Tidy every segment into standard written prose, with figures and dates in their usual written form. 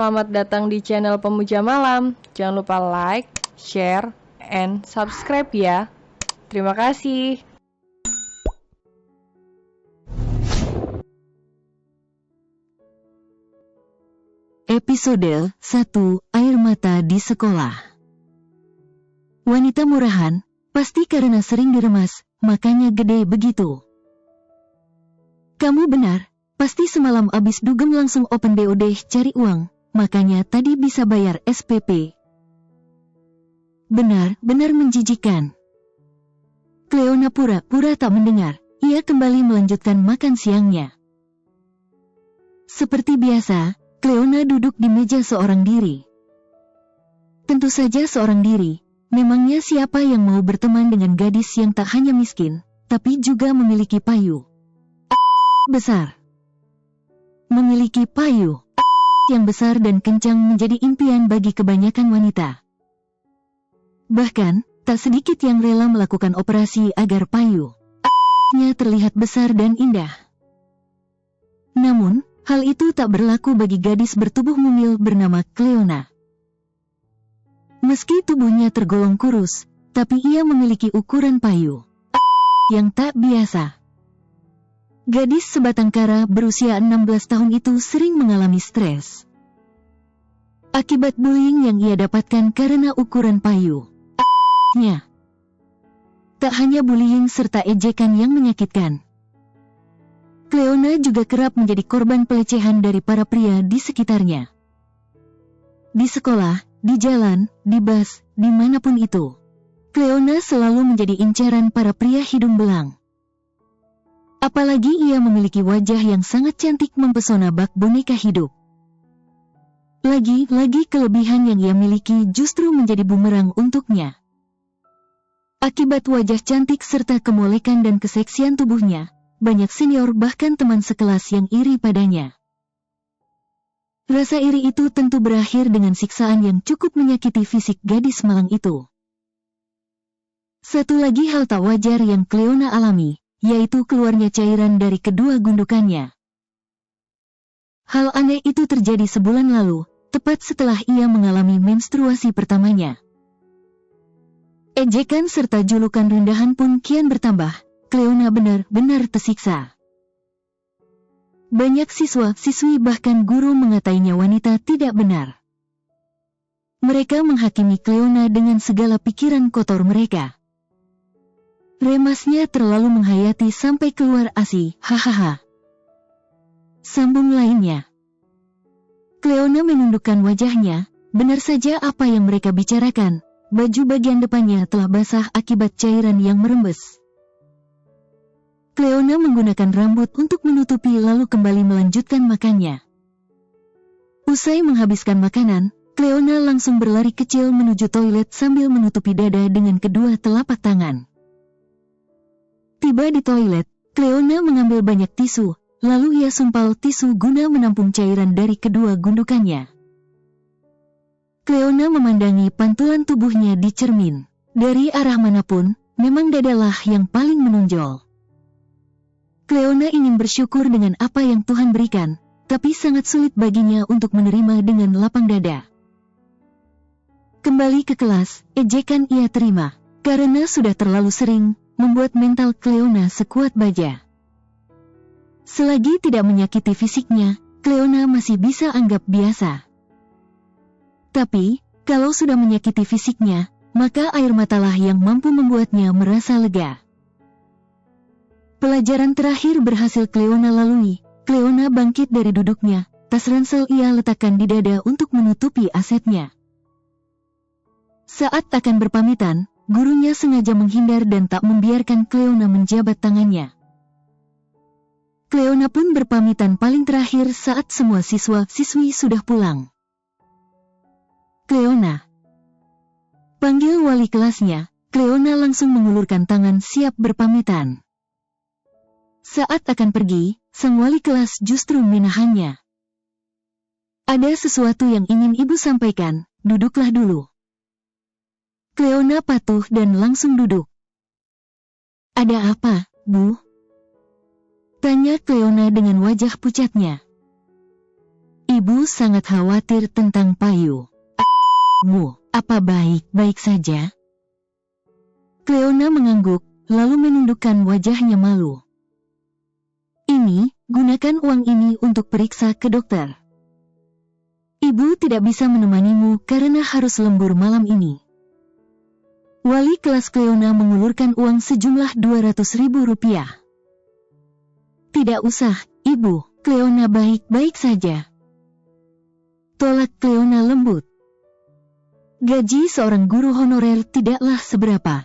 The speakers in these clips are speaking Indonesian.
Selamat datang di channel Pemuja Malam. Jangan lupa like, share, and subscribe ya. Terima kasih. Episode 1, Air Mata di Sekolah. Wanita murahan, pasti karena sering diremas, makanya gede begitu. Kamu benar, pasti semalam abis dugem langsung open BOD cari uang, makanya tadi bisa bayar SPP. Benar-benar menjijikan. Cleona pura-pura tak mendengar, ia kembali melanjutkan makan siangnya. Seperti biasa, Cleona duduk di meja seorang diri. Tentu saja seorang diri, memangnya siapa yang mau berteman dengan gadis yang tak hanya miskin, tapi juga memiliki payu besar. Memiliki payu yang besar dan kencang menjadi impian bagi kebanyakan wanita. Bahkan, tak sedikit yang rela melakukan operasi agar payunya terlihat besar dan indah. Namun, hal itu tak berlaku bagi gadis bertubuh mungil bernama Cleona. Meski tubuhnya tergolong kurus, tapi ia memiliki ukuran payu yang tak biasa. Gadis sebatang kara berusia 16 tahun itu sering mengalami stres akibat bullying yang ia dapatkan karena ukuran payunya. Tak hanya bullying serta ejekan yang menyakitkan, Cleona juga kerap menjadi korban pelecehan dari para pria di sekitarnya. Di sekolah, di jalan, di bus, dimanapun itu, Cleona selalu menjadi incaran para pria hidung belang. Apalagi ia memiliki wajah yang sangat cantik mempesona bak boneka hidup. Lagi-lagi kelebihan yang ia miliki justru menjadi bumerang untuknya. Akibat wajah cantik serta kemolekan dan keseksian tubuhnya, banyak senior bahkan teman sekelas yang iri padanya. Rasa iri itu tentu berakhir dengan siksaan yang cukup menyakiti fisik gadis malang itu. Satu lagi hal tak wajar yang Cleona alami, yaitu keluarnya cairan dari kedua gundukannya. Hal aneh itu terjadi sebulan lalu, tepat setelah ia mengalami menstruasi pertamanya. Ejekan serta julukan rendahan pun kian bertambah, Cleona benar-benar tersiksa. Banyak siswa-siswi bahkan guru mengatainya wanita tidak benar. Mereka menghakimi Cleona dengan segala pikiran kotor mereka. Remasnya terlalu menghayati sampai keluar ASI, hahaha. Sambung lainnya. Cleona menundukkan wajahnya, benar saja apa yang mereka bicarakan, baju bagian depannya telah basah akibat cairan yang merembes. Cleona menggunakan rambut untuk menutupi lalu kembali melanjutkan makannya. Usai menghabiskan makanan, Cleona langsung berlari kecil menuju toilet sambil menutupi dada dengan kedua telapak tangan. Tiba di toilet, Cleona mengambil banyak tisu, lalu ia sumpal tisu guna menampung cairan dari kedua gundukannya. Cleona memandangi pantulan tubuhnya di cermin. Dari arah manapun, memang dadalah yang paling menonjol. Cleona ingin bersyukur dengan apa yang Tuhan berikan, tapi sangat sulit baginya untuk menerima dengan lapang dada. Kembali ke kelas, ejekan ia terima, karena sudah terlalu sering, membuat mental Cleona sekuat baja. Selagi tidak menyakiti fisiknya, Cleona masih bisa anggap biasa. Tapi, kalau sudah menyakiti fisiknya, maka air matalah yang mampu membuatnya merasa lega. Pelajaran terakhir berhasil Cleona lalui, Cleona bangkit dari duduknya, tas ransel ia letakkan di dada untuk menutupi asetnya. Saat akan berpamitan, gurunya sengaja menghindar dan tak membiarkan Cleona menjabat tangannya. Cleona pun berpamitan paling terakhir saat semua siswa-siswi sudah pulang. Cleona. Panggil wali kelasnya, Cleona langsung mengulurkan tangan siap berpamitan. Saat akan pergi, sang wali kelas justru menahannya. Ada sesuatu yang ingin ibu sampaikan, duduklah dulu. Cleona patuh dan langsung duduk. Ada apa, Bu? Tanya Cleona dengan wajah pucatnya. Ibu sangat khawatir tentang Payu. Mu, apa baik-baik saja? Cleona mengangguk, lalu menundukkan wajahnya malu. Ini, gunakan uang ini untuk periksa ke dokter. Ibu tidak bisa menemanimu karena harus lembur malam ini. Wali kelas Cleona mengulurkan uang sejumlah 200.000 rupiah. Tidak usah, Ibu, Cleona baik-baik saja. Tolak Cleona lembut. Gaji seorang guru honorer tidaklah seberapa.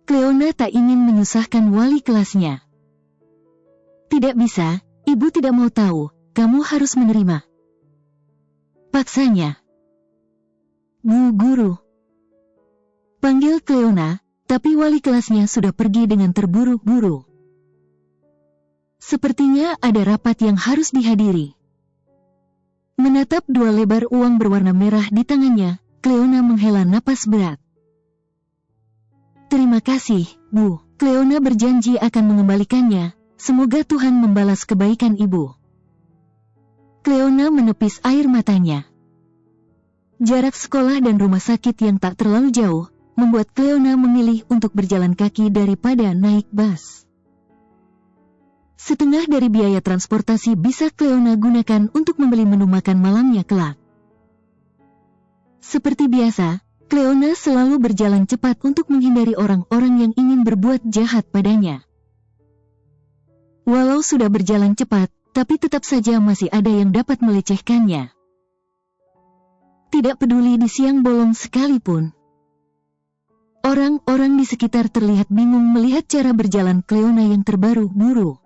Cleona tak ingin menyusahkan wali kelasnya. Tidak bisa, Ibu tidak mau tahu, kamu harus menerima. Paksanya. Bu guru. Panggil Cleona, tapi wali kelasnya sudah pergi dengan terburu-buru. Sepertinya ada rapat yang harus dihadiri. Menatap 2 lebar uang berwarna merah di tangannya, Cleona menghela napas berat. Terima kasih, Bu. Cleona berjanji akan mengembalikannya, semoga Tuhan membalas kebaikan Ibu. Cleona menepis air matanya. Jarak sekolah dan rumah sakit yang tak terlalu jauh, membuat Cleona memilih untuk berjalan kaki daripada naik bus. Setengah dari biaya transportasi bisa Cleona gunakan untuk membeli menu makan malamnya kelak. Seperti biasa, Cleona selalu berjalan cepat untuk menghindari orang-orang yang ingin berbuat jahat padanya. Walau sudah berjalan cepat, tapi tetap saja masih ada yang dapat melecehkannya. Tidak peduli di siang bolong sekalipun. Orang-orang di sekitar terlihat bingung melihat cara berjalan Cleona yang terburu-buru.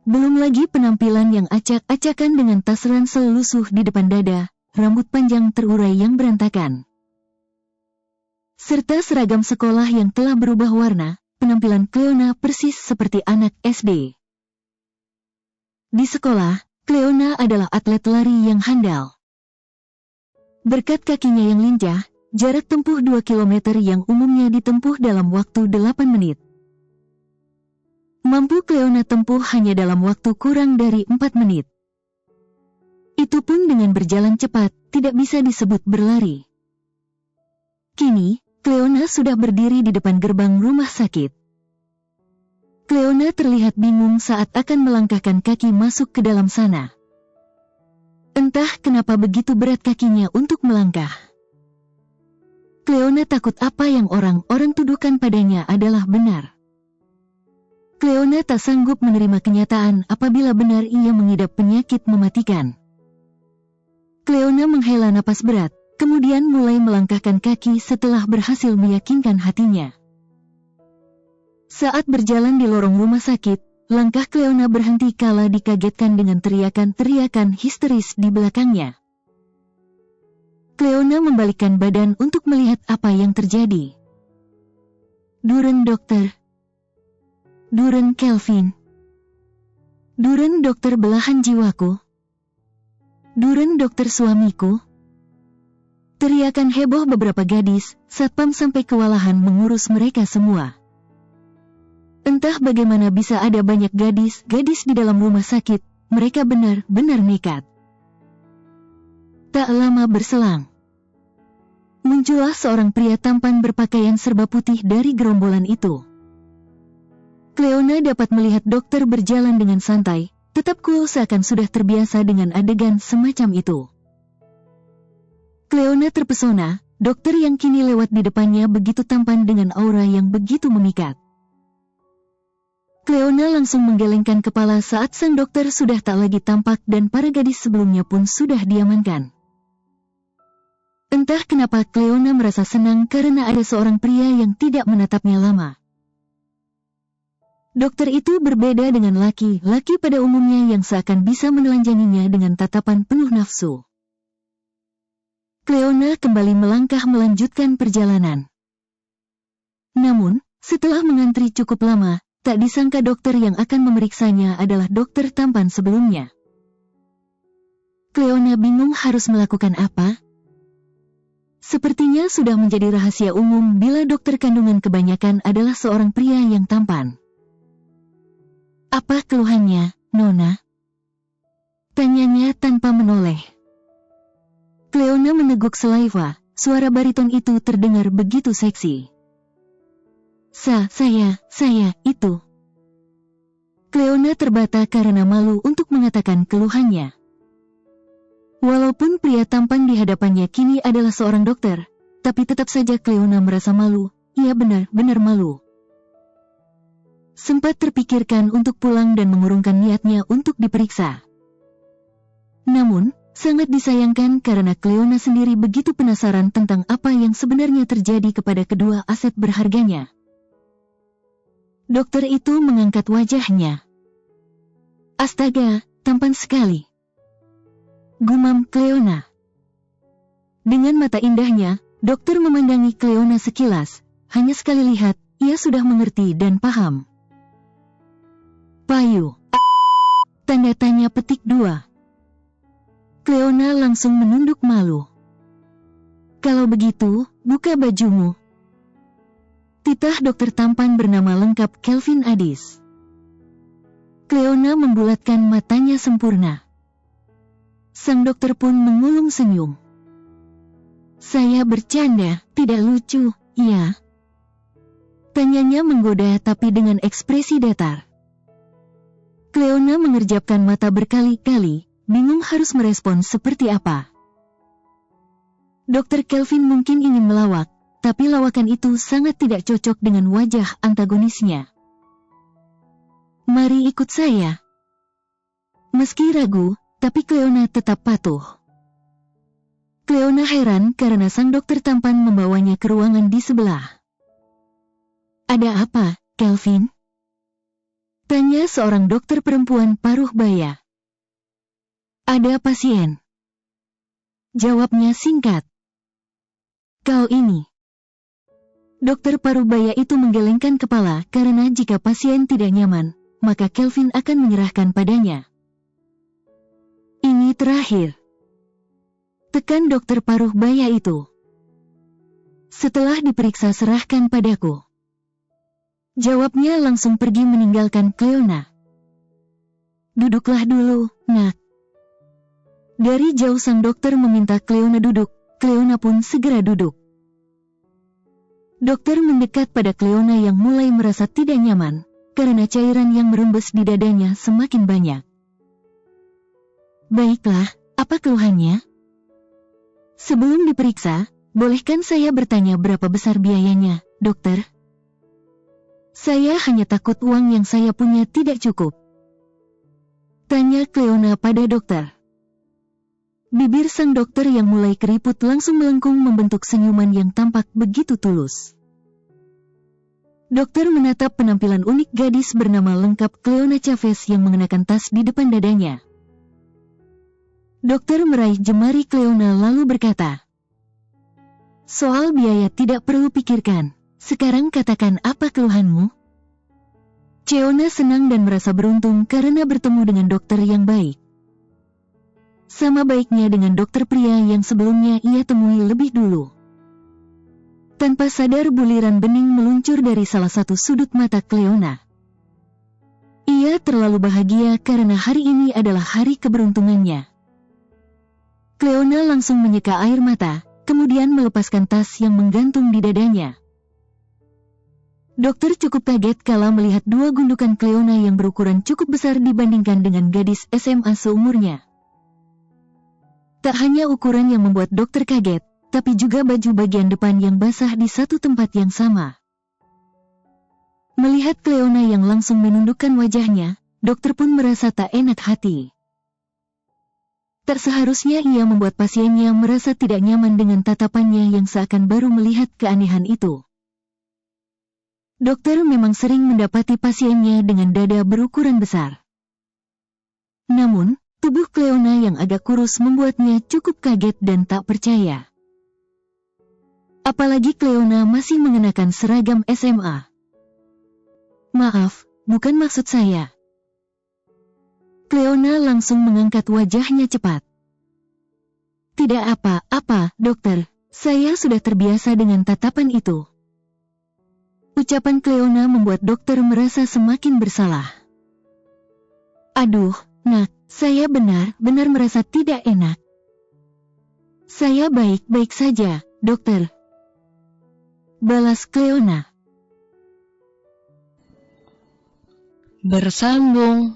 Belum lagi penampilan yang acak-acakan dengan tas ransel lusuh di depan dada, rambut panjang terurai yang berantakan. Serta seragam sekolah yang telah berubah warna, penampilan Cleona persis seperti anak SD. Di sekolah, Cleona adalah atlet lari yang handal. Berkat kakinya yang lincah, jarak tempuh 2 km yang umumnya ditempuh dalam waktu 8 menit. Mampu Cleona tempuh hanya dalam waktu kurang dari 4 menit. Itu pun dengan berjalan cepat, tidak bisa disebut berlari. Kini, Cleona sudah berdiri di depan gerbang rumah sakit. Cleona terlihat bingung saat akan melangkahkan kaki masuk ke dalam sana. Entah kenapa begitu berat kakinya untuk melangkah. Cleona takut apa yang orang-orang tuduhkan padanya adalah benar. Cleona tak sanggup menerima kenyataan apabila benar ia mengidap penyakit mematikan. Cleona menghela napas berat, kemudian mulai melangkahkan kaki setelah berhasil meyakinkan hatinya. Saat berjalan di lorong rumah sakit, langkah Cleona berhenti kala dikagetkan dengan teriakan-teriakan histeris di belakangnya. Cleona membalikkan badan untuk melihat apa yang terjadi. Duren dokter. Duren Kelvin. Duren dokter belahan jiwaku. Duren dokter suamiku. Teriakan heboh beberapa gadis, satpam sampai kewalahan mengurus mereka semua. Entah bagaimana bisa ada banyak gadis di dalam rumah sakit, mereka benar-benar nekat. Tak lama berselang. Muncullah seorang pria tampan berpakaian serba putih dari gerombolan itu. Cleona dapat melihat dokter berjalan dengan santai, tetap cool seakan sudah terbiasa dengan adegan semacam itu. Cleona terpesona, dokter yang kini lewat di depannya begitu tampan dengan aura yang begitu memikat. Cleona langsung menggelengkan kepala saat sang dokter sudah tak lagi tampak dan para gadis sebelumnya pun sudah diamankan. Entah kenapa Cleona merasa senang karena ada seorang pria yang tidak menatapnya lama. Dokter itu berbeda dengan laki-laki pada umumnya yang seakan bisa menelanjanginya dengan tatapan penuh nafsu. Cleona kembali melangkah melanjutkan perjalanan. Namun, setelah mengantri cukup lama, tak disangka dokter yang akan memeriksanya adalah dokter tampan sebelumnya. Cleona bingung harus melakukan apa. Sepertinya sudah menjadi rahasia umum bila dokter kandungan kebanyakan adalah seorang pria yang tampan. Apa keluhannya, Nona? Tanyanya tanpa menoleh. Cleona meneguk saliva, suara bariton itu terdengar begitu seksi. Saya, itu. Cleona terbata karena malu untuk mengatakan keluhannya. Walaupun pria tampan di hadapannya kini adalah seorang dokter, tapi tetap saja Cleona merasa malu. Ia benar-benar malu. Sempat terpikirkan untuk pulang dan mengurungkan niatnya untuk diperiksa. Namun, sangat disayangkan karena Cleona sendiri begitu penasaran tentang apa yang sebenarnya terjadi kepada kedua aset berharganya. Dokter itu mengangkat wajahnya. Astaga, tampan sekali. Gumam Cleona. Dengan mata indahnya, dokter memandangi Cleona sekilas. Hanya sekali lihat, ia sudah mengerti dan paham. Payu. Tanda tanya petik 2. Cleona langsung menunduk malu. Kalau begitu, buka bajumu. Titah dokter tampan bernama lengkap Kelvin Addis. Cleona membulatkan matanya sempurna. Sang dokter pun mengulung senyum. Saya bercanda, tidak lucu, ya? Tanyanya menggoda tapi dengan ekspresi datar. Cleona mengerjapkan mata berkali-kali, bingung harus merespon seperti apa. Dokter Kelvin mungkin ingin melawak, tapi lawakan itu sangat tidak cocok dengan wajah antagonisnya. Mari ikut saya. Meski ragu, tapi Cleona tetap patuh. Cleona heran karena sang dokter tampan membawanya ke ruangan di sebelah. Ada apa, Kelvin? Tanya seorang dokter perempuan paruh baya. Ada pasien. Jawabnya singkat. Kau ini. Dokter parubaya itu menggelengkan kepala karena jika pasien tidak nyaman, maka Kelvin akan menyerahkan padanya. Ini terakhir. Tekan dokter paruh baya itu. Setelah diperiksa serahkan padaku. Jawabnya langsung pergi meninggalkan Cleona. Duduklah dulu, nak. Dari jauh sang dokter meminta Cleona duduk, Cleona pun segera duduk. Dokter mendekat pada Cleona yang mulai merasa tidak nyaman, karena cairan yang merembes di dadanya semakin banyak. Baiklah, apa keluhannya? Sebelum diperiksa, bolehkan saya bertanya berapa besar biayanya, dokter? Saya hanya takut uang yang saya punya tidak cukup. Tanya Cleona pada dokter. Bibir sang dokter yang mulai keriput langsung melengkung membentuk senyuman yang tampak begitu tulus. Dokter menatap penampilan unik gadis bernama lengkap Cleona Chavez yang mengenakan tas di depan dadanya. Dokter meraih jemari Cleona lalu berkata, soal biaya tidak perlu pikirkan, sekarang katakan apa keluhanmu? Cleona senang dan merasa beruntung karena bertemu dengan dokter yang baik. Sama baiknya dengan dokter pria yang sebelumnya ia temui lebih dulu. Tanpa sadar buliran bening meluncur dari salah satu sudut mata Cleona. Ia terlalu bahagia karena hari ini adalah hari keberuntungannya. Cleona langsung menyeka air mata, kemudian melepaskan tas yang menggantung di dadanya. Dokter cukup kaget kala melihat dua gundukan Cleona yang berukuran cukup besar dibandingkan dengan gadis SMA seumurnya. Tak hanya ukuran yang membuat dokter kaget, tapi juga baju bagian depan yang basah di satu tempat yang sama. Melihat Cleona yang langsung menundukkan wajahnya, dokter pun merasa tak enak hati. Tak seharusnya ia membuat pasiennya merasa tidak nyaman dengan tatapannya yang seakan baru melihat keanehan itu. Dokter memang sering mendapati pasiennya dengan dada berukuran besar. Namun, tubuh Cleona yang agak kurus membuatnya cukup kaget dan tak percaya. Apalagi Cleona masih mengenakan seragam SMA. Maaf, bukan maksud saya. Cleona langsung mengangkat wajahnya cepat. Tidak apa-apa, dokter. Saya sudah terbiasa dengan tatapan itu. Ucapan Cleona membuat dokter merasa semakin bersalah. Aduh, nak, Saya benar-benar merasa tidak enak. Saya baik-baik saja, dokter. Balas Cleona. Bersambung.